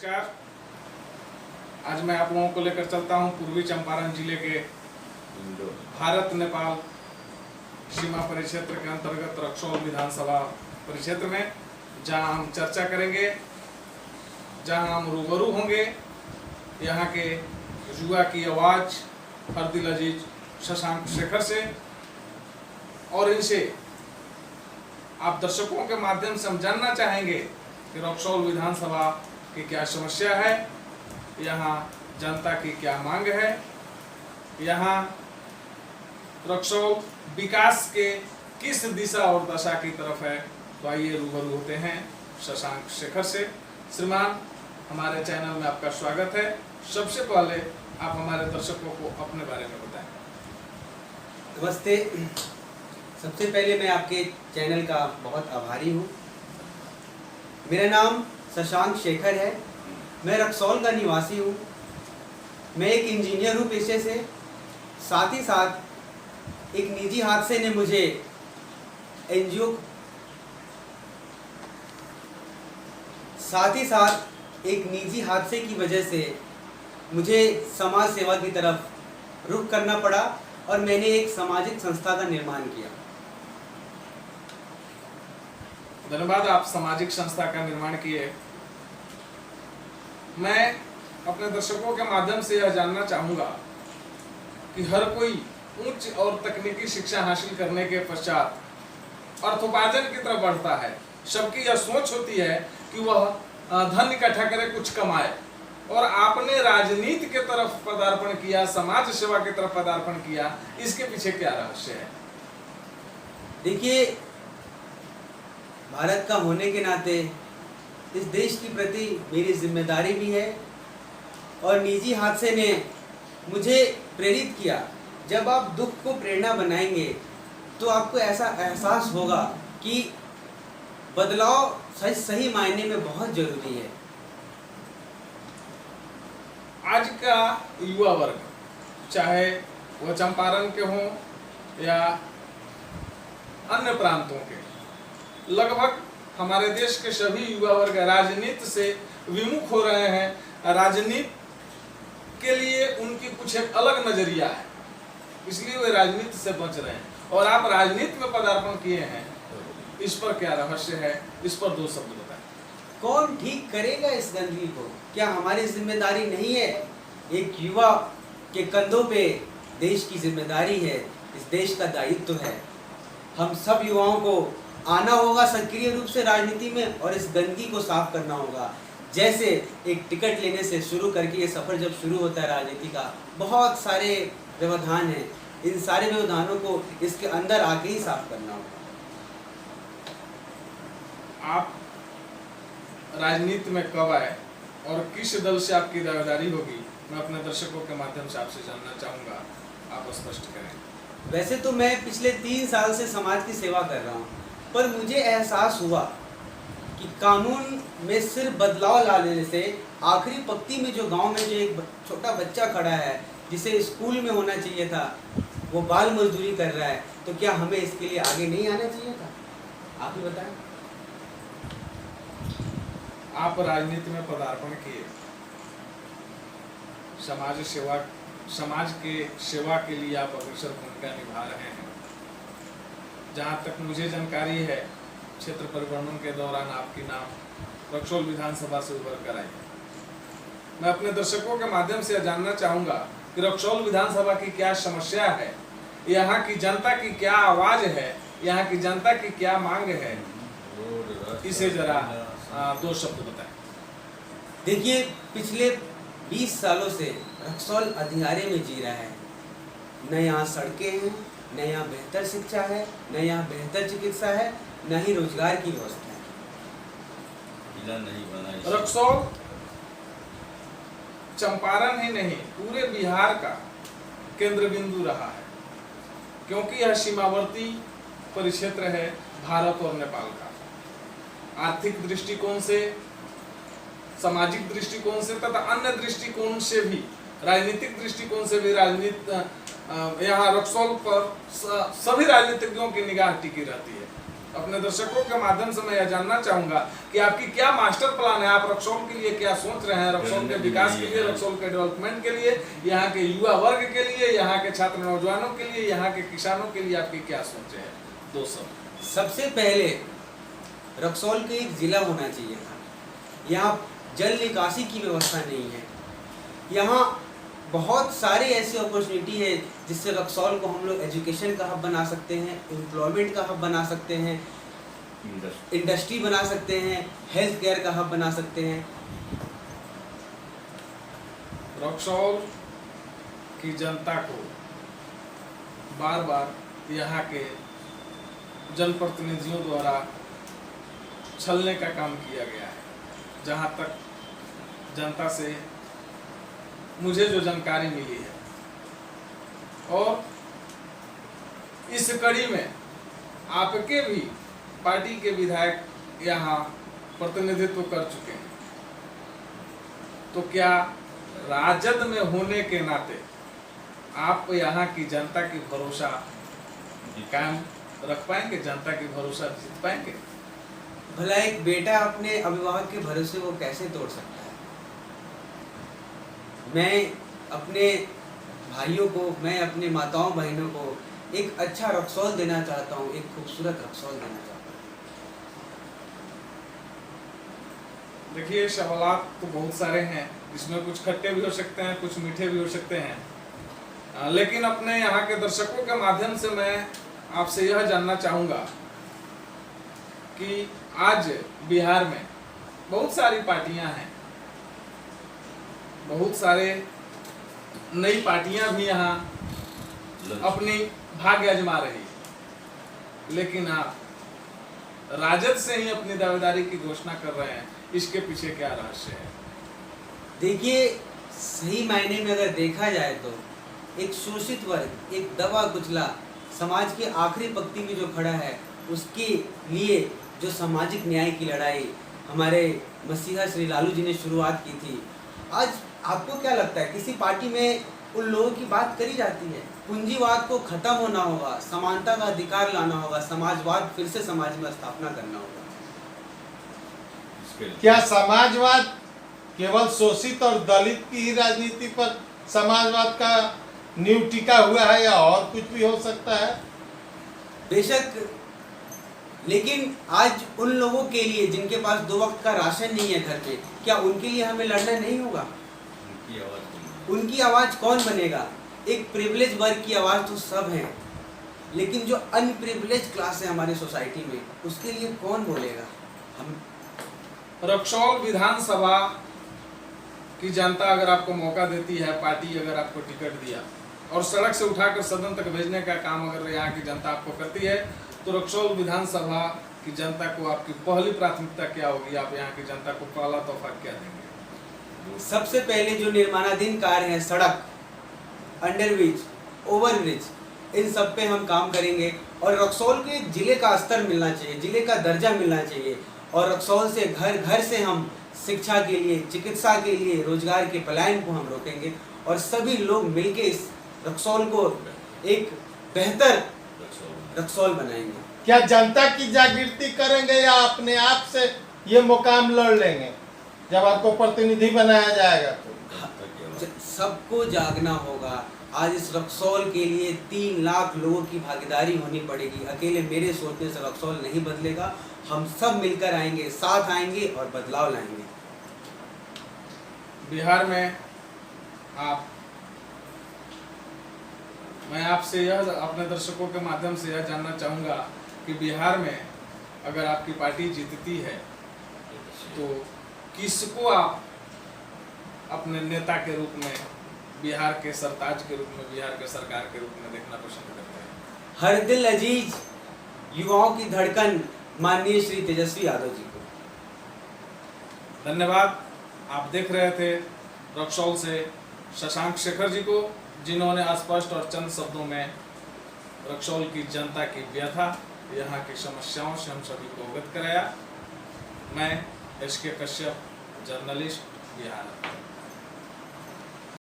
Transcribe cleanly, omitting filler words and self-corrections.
नमस्कार। आज मैं आप लोगों को लेकर चलता हूं पूर्वी चंपारण जिले के भारत नेपाल सीमा परिक्षेत्र के अंतर्गत रक्सौल विधानसभा परिक्षेत्र में, जहां हम चर्चा करेंगे, जहां हम रूबरू होंगे यहां के युवा की आवाज हरदिल अजीज शशांक शेखर से, और इनसे आप दर्शकों के माध्यम से हम जानना चाहेंगे कि रक्सौल विधानसभा की क्या समस्या है, यहाँ जनता की क्या मांग है, यहाँ रक्सौल विकास के किस दिशा और दशा की तरफ है। तो आइए रूबरू होते हैं शशांक शेखर से। श्रीमान, हमारे चैनल में आपका स्वागत है। सबसे पहले आप हमारे दर्शकों को अपने बारे में बताएं। नमस्ते। सबसे पहले मैं आपके चैनल का बहुत आभारी हूँ। मेरा नाम शशांक शेखर है। मैं रक्सौल का निवासी हूँ। मैं एक इंजीनियर हूँ पेशे से। साथ ही साथ एक निजी हादसे ने मुझे की वजह से मुझे समाज सेवा की तरफ रुख करना पड़ा और मैंने एक सामाजिक संस्था का निर्माण किया। धन्यवाद। आप सामाजिक संस्था का निर्माण किए। मैं अपने दर्शकों के माध्यम से यह जानना चाहूँगा कि हर कोई उच्च और तकनीकी शिक्षा हासिल करने के पश्चात अर्थोपार्जन की तरफ बढ़ता है। सबकी यह सोच होती है कि वह धन इकट्ठा करे, कुछ कमाए, और आपने राजनीति के तरफ पदार्पण किया, समाज सेवा की तरफ पदार्पण किया। इसके पीछे क्या रहस्य है? देखिए, भारत का होने के नाते इस देश के प्रति मेरी जिम्मेदारी भी है, और निजी हादसे ने मुझे प्रेरित किया। जब आप दुख को प्रेरणा बनाएंगे तो आपको ऐसा एहसास होगा कि बदलाव सही मायने में बहुत जरूरी है। आज का युवा वर्ग, चाहे वह चंपारण के हों या अन्य प्रांतों के, लगभग हमारे देश के सभी युवा वर्ग राजनीति से विमुख हो रहे हैं। राजनीति के लिए उनकी कुछ एक अलग नजरिया है, इसलिए वे राजनीति से बच रहे हैं। और आप राजनीति में पदार्पण किए हैं, इस पर क्या रहस्य है? इस पर दो शब्द बताएं। कौन ठीक करेगा इस गंदगी को? क्या हमारी जिम्मेदारी नहीं है? एक युवा के कंधों पे देश की जिम्मेदारी है, इस देश का दायित्व है। हम सब युवाओं को आना होगा सक्रिय रूप से राजनीति में, और इस गंदगी को साफ करना होगा। जैसे एक टिकट लेने से शुरू करके ये सफ़र जब शुरू होता है राजनीति का, बहुत सारे व्यवधान हैं। इन सारे व्यवधानों को इसके अंदर आके ही साफ करना होगा। आप राजनीति में कब आए और किस दल से आपकी दावेदारी होगी, मैं अपने दर्शकों के माध्यम से आपसे जानना चाहूँगा। आप स्पष्ट करें। वैसे तो मैं पिछले 3 साल से समाज की सेवा कर रहा हूँ, पर मुझे एहसास हुआ कि कानून में सिर्फ बदलाव ला लेने से, आखिरी पंक्ति में जो गांव में जो एक छोटा बच्चा खड़ा है जिसे स्कूल में होना चाहिए था, वो बाल मजदूरी कर रहा है, तो क्या हमें इसके लिए आगे नहीं आना चाहिए था? आप ही बताएं। आप राजनीति में पदार्पण किए, समाज के सेवा के लिए आप अग्रसर भूमिका निभा रहे हैं। जहाँ तक मुझे जानकारी है, क्षेत्र परिभ्रमण के दौरान आपकी नाम रक्सौल विधानसभा से उभर कर आई। मैं अपने दर्शकों के माध्यम से जानना चाहूँगा कि रक्सौल विधानसभा की क्या समस्या है, यहाँ की जनता की क्या आवाज़ है, यहाँ की जनता की क्या मांग है, इसे जरा दो शब्द बताएं। देखिए, पिछले 20 सालों से रक्सौल अंधियारे में जी रहा है। न यहाँ सड़कें हैं, न यहाँ बेहतर शिक्षा है, न यहाँ बेहतर चिकित्सा है, न ही रोजगार की व्यवस्था है। रक्सौल चंपारण ही नहीं, पूरे बिहार का केंद्र बिंदु रहा है, क्योंकि यह सीमावर्ती परिक्षेत्र है भारत और नेपाल का। आर्थिक दृष्टिकोण से, सामाजिक दृष्टिकोण से तथा अन्य दृष्टिकोण से भी, राजनीतिक दृष्टिकोण से भी यहाँ रक्सौल पर सभी राजनीतिज्ञों की निगाह टिकी रहती है। अपने दर्शकों के माध्यम से मैं यह जानना चाहूंगा कि आपकी क्या मास्टर प्लान है, आप रक्सौल के लिए क्या सोच रहे हैं, रक्सौल के विकास के लिए, रक्सौल के डेवलपमेंट के लिए, यहाँ के युवा वर्ग के लिए, यहाँ के छात्र नौजवानों के लिए, यहाँ के किसानों के लिए आपकी क्या सोच है? दो सब। सबसे पहले रक्सौल के एक जिला होना चाहिए था। यहाँ जल निकासी की व्यवस्था नहीं है। यहाँ बहुत सारे ऐसे अपॉर्चुनिटी है जिससे रक्सौल को हम लोग एजुकेशन का हब बना सकते हैं, एम्प्लॉयमेंट का हब बना सकते हैं, इंडस्ट्री बना सकते हैं, हेल्थ केयर का हब बना सकते हैं। रक्सौल की जनता को बार बार यहाँ के जनप्रतिनिधियों द्वारा छलने का काम किया गया है। जहाँ तक जनता से मुझे जो जानकारी मिली है, और इस कड़ी में आपके भी पार्टी के विधायक यहाँ प्रतिनिधित्व कर चुके हैं, तो क्या राजद में होने के नाते आप यहाँ की जनता की भरोसा कायम रख पाएंगे, जनता की भरोसा जीत पाएंगे? भला एक बेटा अपने अभिभावक के भरोसे को कैसे तोड़ सकता है? मैं अपने भाइयों को, मैं अपने माताओं बहनों को एक अच्छा रक्सौल देना चाहता हूँ, एक खूबसूरत रक्सौल देना चाहता हूँ। देखिए, सवालात तो बहुत सारे हैं, इसमें कुछ खट्टे भी हो सकते हैं, कुछ मीठे भी हो सकते हैं, लेकिन अपने यहाँ के दर्शकों के माध्यम से मैं आपसे यह जानना चाहूँगा कि आज बिहार में बहुत सारी पार्टियां हैं, बहुत सारे नई पार्टियां भी यहाँ अपनी भाग्य आजमा रही, लेकिन आप राजद से ही अपनी दावेदारी की घोषणा कर रहे हैं। इसके पीछे क्या रहस्य है? देखिए, सही मायने में अगर देखा जाए तो एक शोषित वर्ग, एक दबा कुचला समाज के आखिरी पंक्ति में जो खड़ा है, उसके लिए जो सामाजिक न्याय की लड़ाई हमारे मसीहा श्री लालू जी ने शुरुआत की थी, आज आपको क्या लगता है किसी पार्टी में उन लोगों की बात करी जाती है? पूंजीवाद को खत्म होना होगा, समानता का अधिकार लाना होगा, समाजवाद फिर से समाज में स्थापना करना होगा। क्या समाजवाद केवल शोषित और दलित की ही राजनीति पर समाजवाद का नींव टिका हुआ है, या और कुछ भी हो सकता है? बेशक, लेकिन आज उन लोगों के लिए जिनके पास 2 वक्त का राशन नहीं है घर पे, क्या उनके लिए हमें लड़ना नहीं होगा? उनकी आवाज कौन बनेगा? एक प्रिविलेज वर्ग की आवाज तो सब है, लेकिन जो अनप्रिविलेज क्लास है हमारी सोसाइटी में, उसके लिए कौन बोलेगा? हम रक्सौल विधानसभा की जनता अगर आपको मौका देती है, पार्टी अगर आपको टिकट दिया और सड़क से उठाकर सदन तक भेजने का काम अगर यहाँ की जनता आपको करती है, तो रक्सौल विधानसभा की जनता को आपकी पहली प्राथमिकता क्या होगी? आप यहाँ की जनता को पहला तोहफा क्या देंगे? सबसे पहले जो निर्माणाधीन कार्य है, सड़क, अंडरब्रिज, ओवरब्रिज, इन सब पे हम काम करेंगे। और रक्सौल के जिले का स्तर मिलना चाहिए, जिले का दर्जा मिलना चाहिए, और रक्सौल से घर घर से हम शिक्षा के लिए, चिकित्सा के लिए, रोजगार के पलायन को हम रोकेंगे, और सभी लोग मिलके इस रक्सौल को एक बेहतर रक्सौल बनाएंगे। क्या जनता की जागृति करेंगे, या अपने आप से ये मुकाम लड़ लेंगे जब आपको प्रतिनिधि बनाया जाएगा? तो सबको जागना होगा। आज इस रक्सौल के लिए 3 लाख लोगों की भागीदारी होनी पड़ेगी। अकेले मेरे सोचने से रक्सौल नहीं बदलेगा, हम सब मिलकर आएंगे, साथ आएंगे और बदलाव लाएंगे। बिहार में मैं आपसे यह अपने दर्शकों के माध्यम से यह जानना चाहूँगा कि बिहार में अगर आपकी पार्टी जीतती है तो किसको आप अपने नेता के रूप में, बिहार के सरताज के रूप में, बिहार के सरकार के रूप में देखना पसंद करते हैं? हर दिल अजीज, युवाओं की धड़कन, माननीय श्री तेजस्वी यादव जी को धन्यवाद। आप देख रहे थे रक्सौल से शशांक शेखर जी को, जिन्होंने स्पष्ट और चंद शब्दों में रक्सौल की जनता की व्यथा, यहाँ की समस्याओं से हम सभी को अवगत कराया। मैं एसके कश्यप, जर्नलिस्ट, बिहार।